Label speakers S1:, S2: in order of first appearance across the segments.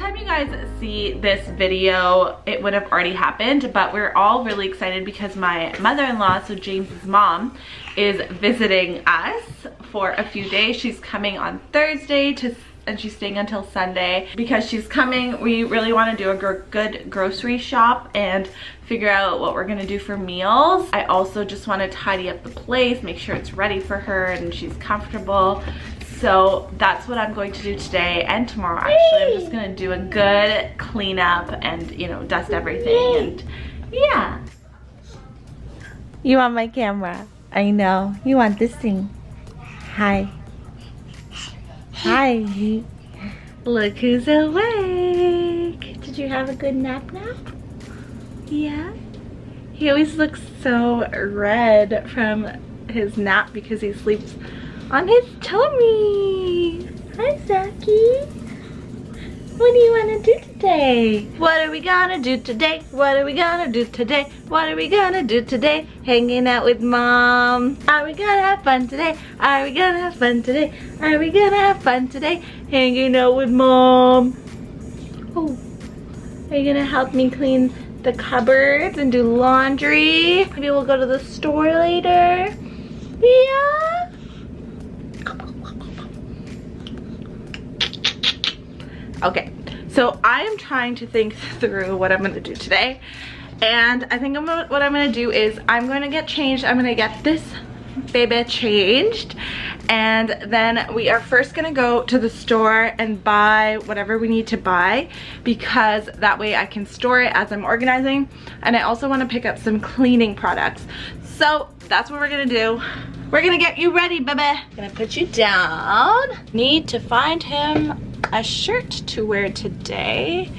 S1: time you guys see this video, it would have already happened, but we're all really excited because my mother-in-law, so James's mom, is visiting us for a few days. She's coming on Thursday and she's staying until Sunday. Because she's coming, we really want to do a good grocery shop and figure out what we're gonna do for meals. I also just want to tidy up the place, make sure it's ready for her and she's comfortable. So that's what I'm going to do today and tomorrow. Actually, I'm just gonna do a good cleanup and, you know, dust everything and yeah. You want my camera? I know. You want this thing. Hi. Hi. Look who's awake. Did you have a good nap? Yeah? He always looks so red from his nap because he sleeps on his tummy. Hi, Zaki. What do you want to do today? What are we gonna do today? What are we gonna do today? What are we gonna do today? Hanging out with Mom. Are we gonna have fun today? Are we gonna have fun today? Are we gonna have fun today? Hanging out with Mom. Oh, are you gonna help me clean the cupboards and do laundry? Maybe we'll go to the store later. Yeah. Okay, so I am trying to think through what I'm gonna do today, and I think what I'm gonna do is I'm gonna get changed. I'm gonna get this baby changed, and then we are first gonna go to the store and buy whatever we need to buy, because that way I can store it as I'm organizing, and I also want to pick up some cleaning products. So that's what we're gonna do. We're gonna get you ready, baby. Gonna put you down. Need to find him a shirt to wear today.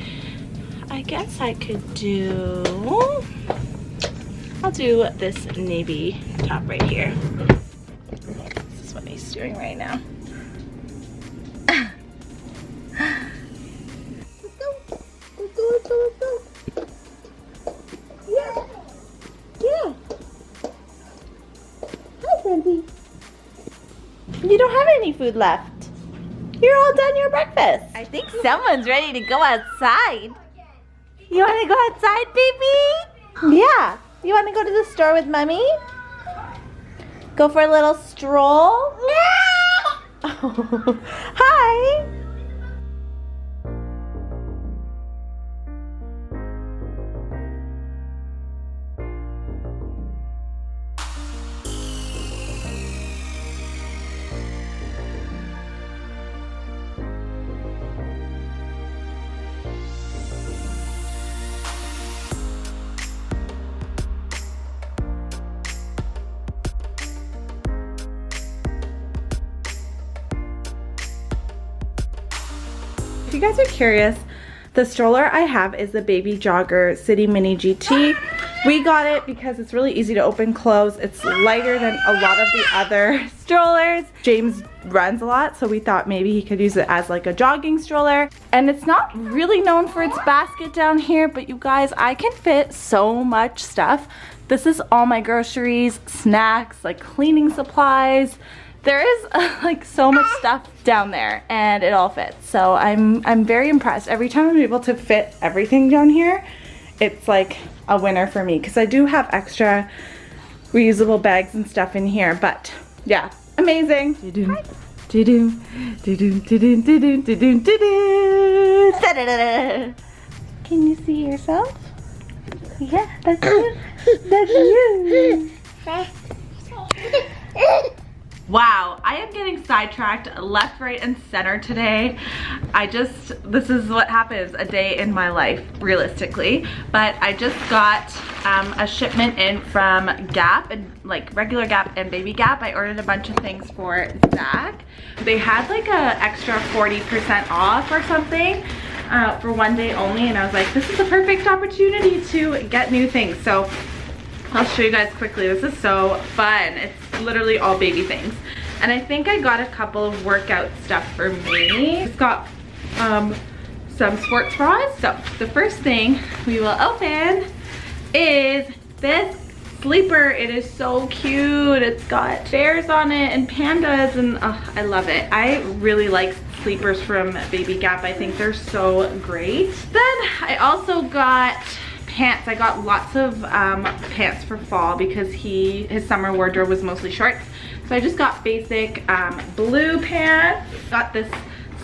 S1: I guess I could do, I'll do this navy top right here. This is what he's doing right now. Let's go. Yeah. Yeah. Hi, Sandy. You don't have any food left. You're all done your breakfast. I think someone's ready to go outside. You want to go outside, baby? Yeah. You want to go to the store with Mommy? Go for a little stroll? No! Oh. Hi. If you guys are curious, the stroller I have is the Baby Jogger City Mini GT. We got it because it's really easy to open, close. It's lighter than a lot of the other strollers. James runs a lot, so we thought maybe he could use it as like a jogging stroller. And it's not really known for its basket down here, but you guys, I can fit so much stuff. This is all my groceries, snacks, like cleaning supplies. There is like so much stuff down there and it all fits. So I'm very impressed. Every time I'm able to fit everything down here, it's like a winner for me, because I do have extra reusable bags and stuff in here. But yeah, amazing. Can you see yourself? Yeah, that's you. That's you. Wow, I am getting sidetracked left, right, and center today. This is what happens a day in my life, realistically. But I just got a shipment in from Gap, and like regular Gap and Baby Gap. I ordered a bunch of things for Zach. They had like a extra 40% off or something for one day only, and I was like, this is a perfect opportunity to get new things. So I'll show you guys quickly. This is so fun. It's literally all baby things. And I think I got a couple of workout stuff for me. It's got some sports bras. So the first thing we will open is this sleeper. It is so cute. It's got bears on it and pandas, and I love it. I really like sleepers from Baby Gap. I think they're so great. Then I also got pants. I got lots of pants for fall because his summer wardrobe was mostly shorts. So I just got basic blue pants. Got this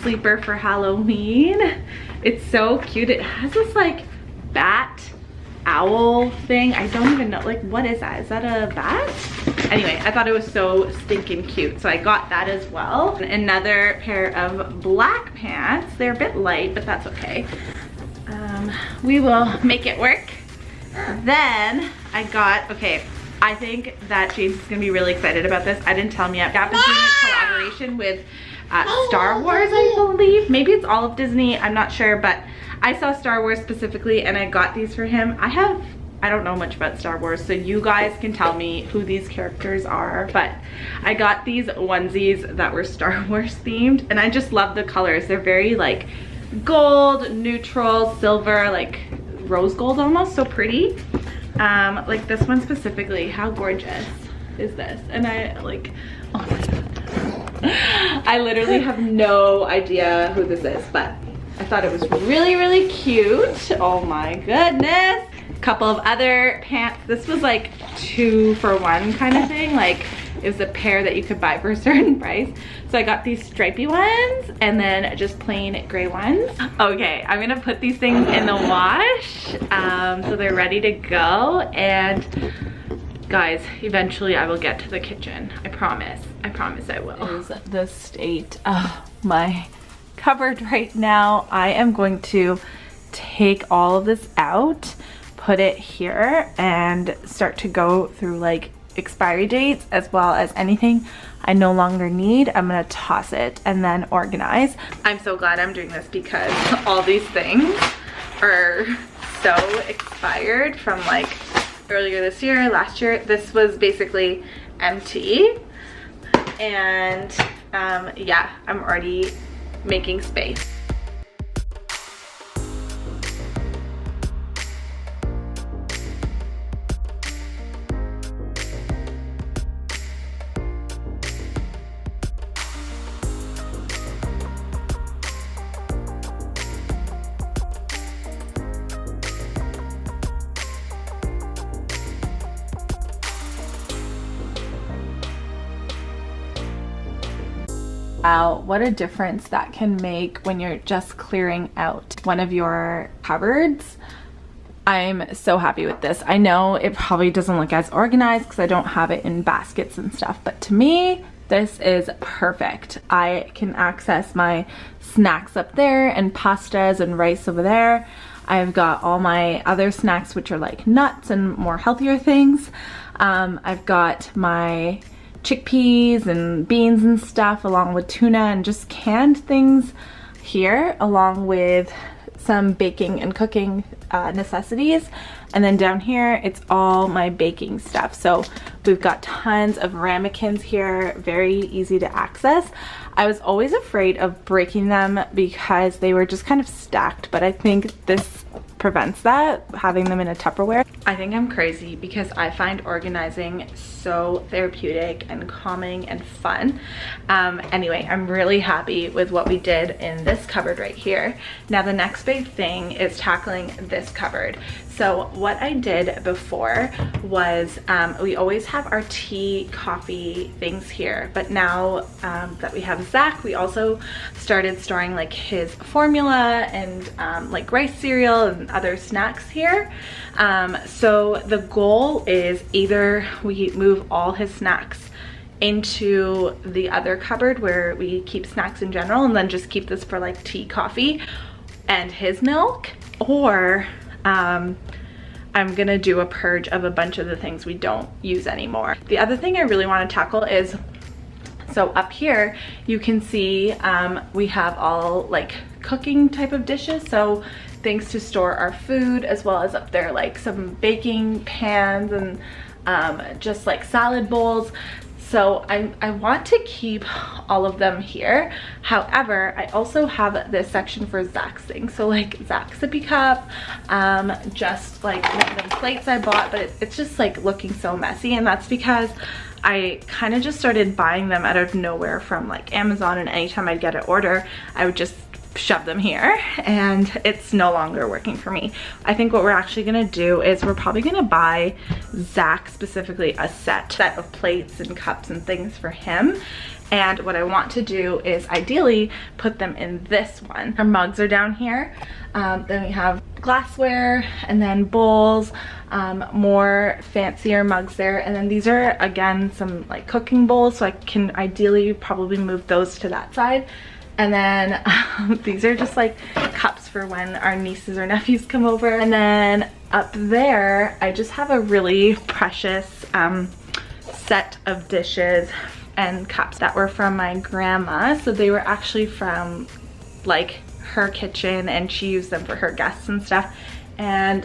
S1: sleeper for Halloween. It's so cute. It has this like bat owl thing. I don't even know, like, what is that? Is that a bat? Anyway, I thought it was so stinking cute, so I got that as well. Another pair of black pants. They're a bit light, but that's okay. We will make it work. Then I got, okay, I think that James is gonna be really excited about this. I didn't tell him yet. Gap is doing a collaboration with Star Wars, I believe. Maybe it's all of Disney, I'm not sure, but I saw Star Wars specifically and I got these for him. I don't know much about Star Wars, so you guys can tell me who these characters are, but I got these onesies that were Star Wars themed, and I just love the colors. They're very like gold, neutral, silver, like rose gold almost, so pretty. Like this one specifically, how gorgeous is this? And I like, oh my god. I literally have no idea who this is, but I thought it was really, really cute. Oh my goodness. Couple of other pants. This was like 2 for 1 kind of thing. Like it was a pair that you could buy for a certain price. So I got these stripy ones and then just plain gray ones. Okay, I'm gonna put these things in the wash so they're ready to go. And guys, eventually I will get to the kitchen. I promise I will. This is the state of my cupboard right now. I am going to take all of this out, put it here, and start to go through like expiry dates as well as anything I no longer need. I'm gonna toss it and then organize. I'm so glad I'm doing this because all these things are so expired from like earlier this year, last year. This was basically empty, and yeah, I'm already making space. Wow, what a difference that can make when you're just clearing out one of your cupboards. I'm so happy with this. I know it probably doesn't look as organized because I don't have it in baskets and stuff, but to me, this is perfect. I can access my snacks up there and pastas and rice over there. I've got all my other snacks, which are like nuts and more healthier things. I've got my chickpeas and beans and stuff, along with tuna and just canned things here, along with some baking and cooking necessities. And then down here, it's all my baking stuff. So we've got tons of ramekins here, very easy to access. I was always afraid of breaking them because they were just kind of stacked, but I think this prevents that, having them in a Tupperware. I think I'm crazy because I find organizing so therapeutic and calming and fun. Anyway, I'm really happy with what we did in this cupboard right here. Now the next big thing is tackling this cupboard. So what I did before was we always have our tea, coffee things here, but now that we have Zach, we also started storing like his formula and like rice cereal and other snacks here. So the goal is either we move all his snacks into the other cupboard where we keep snacks in general and then just keep this for like tea, coffee, and his milk, or I'm gonna do a purge of a bunch of the things we don't use anymore. The other thing I really want to tackle is, so up here you can see we have all like cooking type of dishes, so things to store our food, as well as up there like some baking pans and just like salad bowls. So I want to keep all of them here. However, I also have this section for Zach's things. So like Zach's sippy cup, just like random plates I bought, but it's just like looking so messy, and that's because I kind of just started buying them out of nowhere from like Amazon, and anytime I'd get an order, I would just shove them here, and it's no longer working for me. I think what we're actually gonna do is we're probably gonna buy Zach specifically a set of plates and cups and things for him. And what I want to do is ideally put them in this one. Our mugs are down here. Then we have glassware and then bowls, more fancier mugs there. And then these are, again, some like cooking bowls. So I can ideally probably move those to that side. And then these are just like cups for when our nieces or nephews come over. And then up there, I just have a really precious set of dishes and cups that were from my grandma. So they were actually from like her kitchen, and she used them for her guests and stuff. And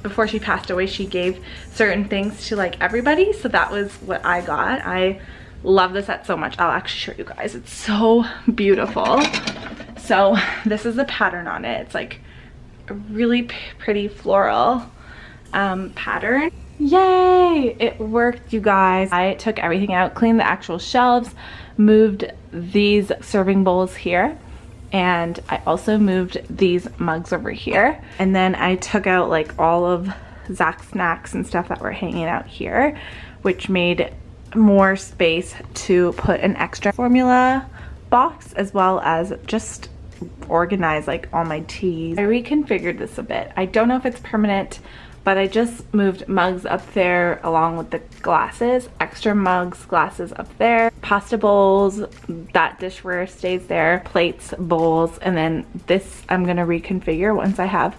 S1: before she passed away, she gave certain things to like everybody. So that was what I got. I love this set so much. I'll actually show you guys. It's so beautiful. So this is the pattern on it. It's like a really pretty floral pattern. Yay! It worked, you guys. I took everything out, cleaned the actual shelves, moved these serving bowls here, and I also moved these mugs over here. And then I took out like all of Zach's snacks and stuff that were hanging out here, which made more space to put an extra formula box, as well as just organize like all my teas. I reconfigured this a bit. I don't know if it's permanent, but I just moved mugs up there along with the glasses, extra mugs, glasses up there, pasta bowls, that dishware stays there, plates, bowls, and then this I'm gonna reconfigure once I have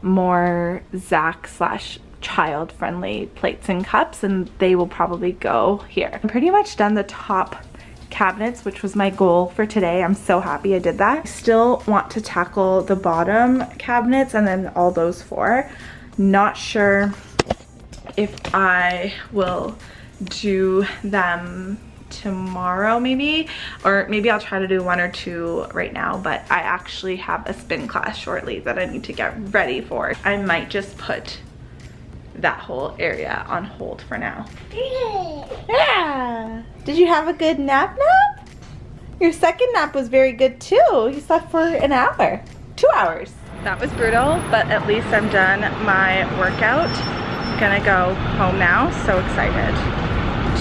S1: more Zach / child friendly plates and cups, and they will probably go here. I'm pretty much done the top cabinets, which was my goal for today. I'm so happy I did that. I still want to tackle the bottom cabinets and then all those four. Not sure if I will do them tomorrow maybe, or maybe I'll try to do one or two right now, but I actually have a spin class shortly that I need to get ready for. I might just put that whole area on hold for now. Yeah. Did you have a good nap? Your second nap was very good too. You slept for an hour, 2 hours. That was brutal, but at least I'm done my workout. I'm gonna go home now. So excited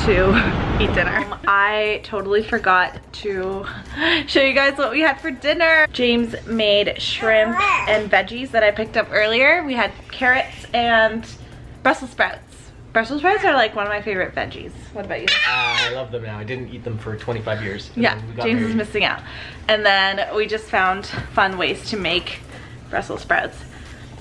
S1: to eat dinner. I totally forgot to show you guys what we had for dinner. James made shrimp and veggies that I picked up earlier. We had carrots and Brussels sprouts. Brussels sprouts are like one of my favorite veggies. What about you?
S2: I love them now. I didn't eat them for 25 years.
S1: Yeah, James is missing out. And then we just found fun ways to make Brussels sprouts.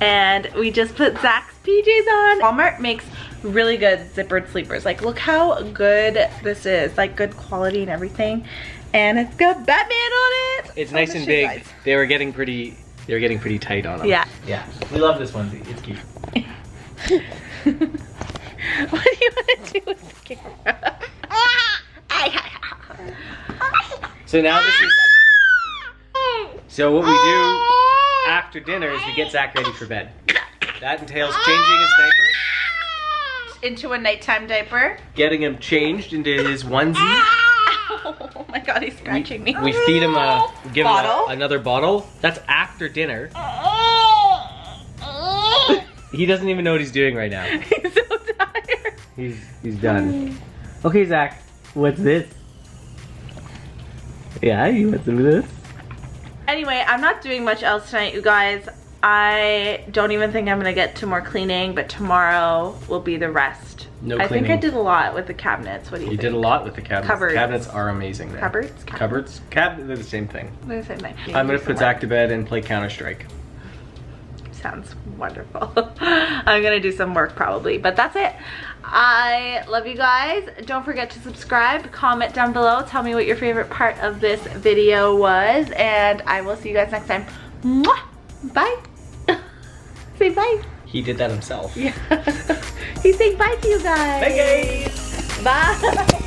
S1: And we just put Zach's PJs on. Walmart makes really good zippered sleepers. Like, look how good this is. Like, good quality and everything. And it's got Batman on it.
S2: It's nice and big. Guys. They were getting pretty tight on them.
S1: Yeah.
S2: Yeah. We love this one. It's cute.
S1: What do you want to do with the camera?
S2: So now this is... So what we do after dinner is we get Zach ready for bed. That entails changing his diaper.
S1: Into a nighttime diaper.
S2: Getting him changed into his onesie.
S1: Oh my god, he's scratching me.
S2: We feed him give him another bottle. That's after dinner. He doesn't even know what he's doing right now.
S1: He's so tired.
S2: He's done. Okay, Zach, what's this? Yeah, you want some of this?
S1: Anyway, I'm not doing much else tonight, you guys. I don't even think I'm gonna get to more cleaning, but tomorrow will be the rest.
S2: No
S1: I
S2: cleaning.
S1: think I did a lot with the cabinets. What do you think?
S2: You did a lot with the cabinets.
S1: Cupboards.
S2: The cabinets are amazing there.
S1: Cupboards?
S2: Cupboards? They're the same thing.
S1: They're the same thing.
S2: I'm gonna put Zach to bed and play Counter-Strike.
S1: Sounds wonderful. I'm gonna do some work probably, but that's it. I love you guys. Don't forget to subscribe, comment down below, tell me what your favorite part of this video was, and I will see you guys next time. Mwah! Bye. Say bye.
S2: He did that himself.
S1: Yeah. He's saying bye to you guys.
S2: Bye guys.
S1: Bye.